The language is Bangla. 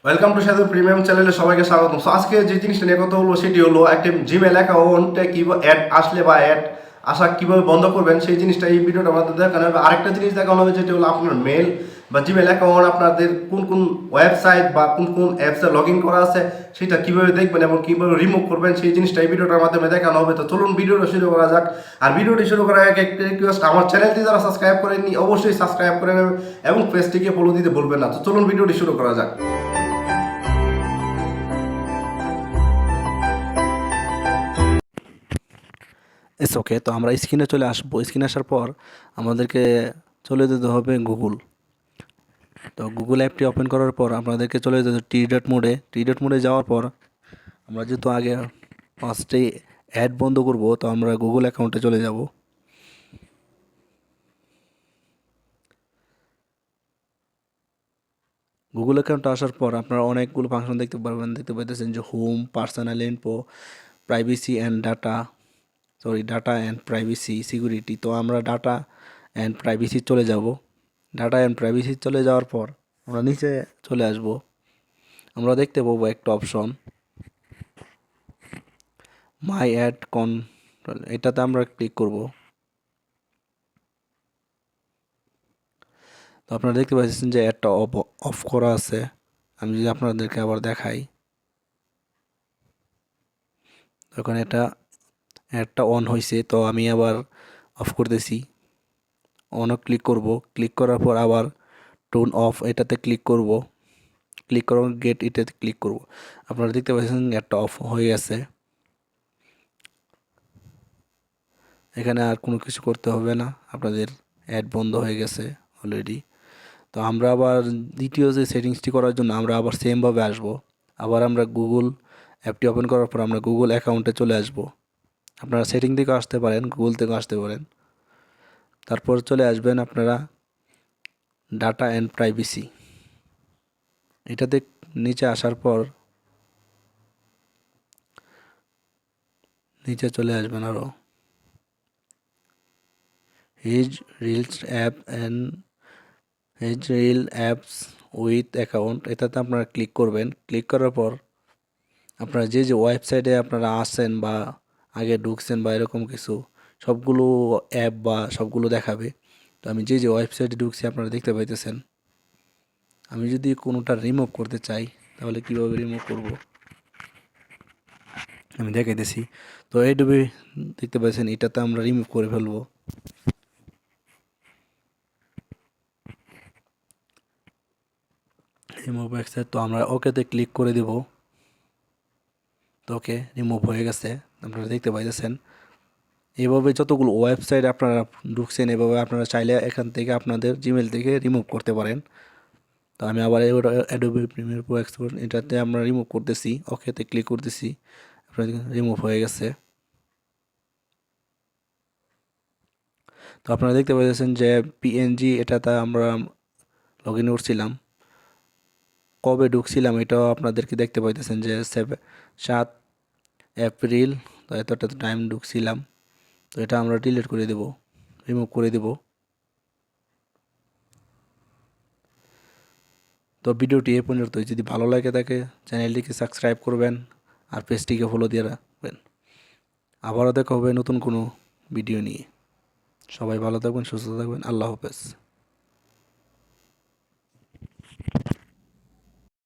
ওয়েলকাম টু সাইজুল প্রিমিয়াম চ্যানেলে সবাইকে স্বাগতম। সো আজকে যে জিনিসটা নিয়ে কথা হলো সেটি হলো একটা জিমেল অ্যাকাউন্টে কীভাবে অ্যাড আসলে বা অ্যাড আসা কীভাবে বন্ধ করবেন সেই জিনিসটা এই ভিডিওটা আমাদের দেখানো হবে। আরেকটা জিনিস দেখানো হবে যেটি হলো আপনার মেল বা জিমেল অ্যাকাউন্ট আপনাদের কোন কোন ওয়েবসাইট বা কোন কোন অ্যাপসে লগ ইন করা আছে সেটা কীভাবে দেখবেন এবং কীভাবে রিমুভ করবেন সেই জিনিসটা এই ভিডিওটার মাধ্যমে দেখানো হবে। তো চলুন ভিডিওটা শুরু করা যাক। আর ভিডিওটি শুরু করার আগে একটা রিকোয়েস্ট, আমার চ্যানেলটি যারা সাবস্ক্রাইব করেননি অবশ্যই সাবস্ক্রাইব করে নেবেন এবং পেজটিকে ফলো দিতে ভুলবেন না। তো চলুন ভিডিওটি শুরু করা যাক। It's okay. তো আমরা স্ক্রিনে চলে আসবো। স্ক্রিনে আসার পর আমাদেরকে চলে যেতে হবে গুগল। তো গুগল অ্যাপটি ওপেন করার পর আপনাদেরকে চলে যেতে টি ডট মোডে। টি ডট মোডে যাওয়ার পর আমরা যেহেতু আগে ফার্স্টে অ্যাড বন্ধ করব, তো আমরা গুগল অ্যাকাউন্টে চলে যাব। গুগল অ্যাকাউন্টে আসার পর আপনারা অনেকগুলো ফাংশন দেখতে পারবেন। দেখতে পাইতেছেন যে home, personal info, privacy and data, data and privacy, security. তো আমরা ডাটা অ্যান্ড প্রাইভেসি চলে যাব। ডাটা অ্যান্ড প্রাইভেসি চলে যাওয়ার পর আমরা নিচে চলে আসব। আমরা দেখতে পাবো একটা অপশন মাই অ্যাড কন্ট্রোল, এটাতে আমরা ক্লিক করব। তো আপনারা দেখতে পাচ্ছেন যে অ্যাডটা অফ করা আছে। আমি যদি আপনাদেরকে আবার দেখাই, তখন অ্যাডটা অন হয়েছে। তো আমি আবার অফ করতেছি, অনও ক্লিক করব। ক্লিক করার পর আবার টোন অফ এটাতে ক্লিক করব। ক্লিক করার গেট এটাতে ক্লিক করব। আপনারা দেখতে পাচ্ছেন অ্যাডটা অফ হয়ে গেছে। এখানে আর কোনো কিছু করতে হবে না, আপনাদের অ্যাড বন্ধ হয়ে গেছে অলরেডি। তো আমরা আবার দ্বিতীয় যে সেটিংসটি করার জন্য আমরা আবার সেমভাবে আসব। আবার আমরা গুগল অ্যাপটি ওপেন করার পর আমরা গুগল অ্যাকাউন্টে চলে আসব। আপনারা সেটিং থেকেও আসতে পারেন, গুগল থেকেও আসতে পারেন। তারপর চলে আসবেন আপনারা ডাটা অ্যান্ড প্রাইভেসি, এটাতে নিচে আসার পর নিচে চলে আসবেন আরও his reels app and his reel apps with account, এটাতে আপনারা ক্লিক করবেন। ক্লিক করার পর আপনারা যে যে ওয়েবসাইটে আপনারা আসেন বা আগে ঢুকছেন বা এরকম কিছু সবগুলো অ্যাপ বা সবগুলো দেখাবে। তো আমি যে যে ওয়েবসাইটে ঢুকছি আপনারা দেখতে পাইতেছেন। আমি যদি কোনোটা রিমুভ করতে চাই তাহলে কীভাবে রিমুভ করব আমি দেখাইতেছি। তো এইভাবে দেখতে পাচ্ছেন, এটাতে আমরা রিমুভ করে ফেলবো। রিমুভ ওয়েবসাইট, তো আমরা ওকেতে ক্লিক করে দেব। তো ওকে, রিমুভ হয়ে গেছে, আপনারা দেখতে পাইতেছেন। এভাবে যতগুলো ওয়েবসাইট আপনারা ঢুকছেন এভাবে আপনারা চাইলে এখান থেকে আপনাদের জিমেল থেকে রিমুভ করতে পারেন। তো আমি আবার অ্যাডোবি প্রিমিয়ার প্রো এক্সপোর্ট এটাতে আমরা রিমুভ করতেছি, ওকেতে ক্লিক করতেছি, আপনার রিমুভ হয়ে গেছে। তো আপনারা দেখতে পাচ্ছেন যে পিএনজি এটাতে আমরা লগ ইন করছিলাম, কবে ঢুকছিলাম এটাও আপনাদেরকে দেখতে পাইতেছেন যে 7 এপ্রিল। তো এতটা টাইম ঢুকছিলাম। তো এটা আমরা ডিলিট করে দেব, রিমুভ করে দেব। তো ভিডিওটি এ পর্যন্তই। যদি ভালো লাগে থাকে চ্যানেলটিকে সাবস্ক্রাইব করবেন আর পেজটিকে ফলো দিয়ে রাখবেন। আবারও দেখা হবে নতুন কোনো ভিডিও নিয়ে। সবাই ভালো থাকবেন, সুস্থ থাকবেন। আল্লাহ হাফেজ।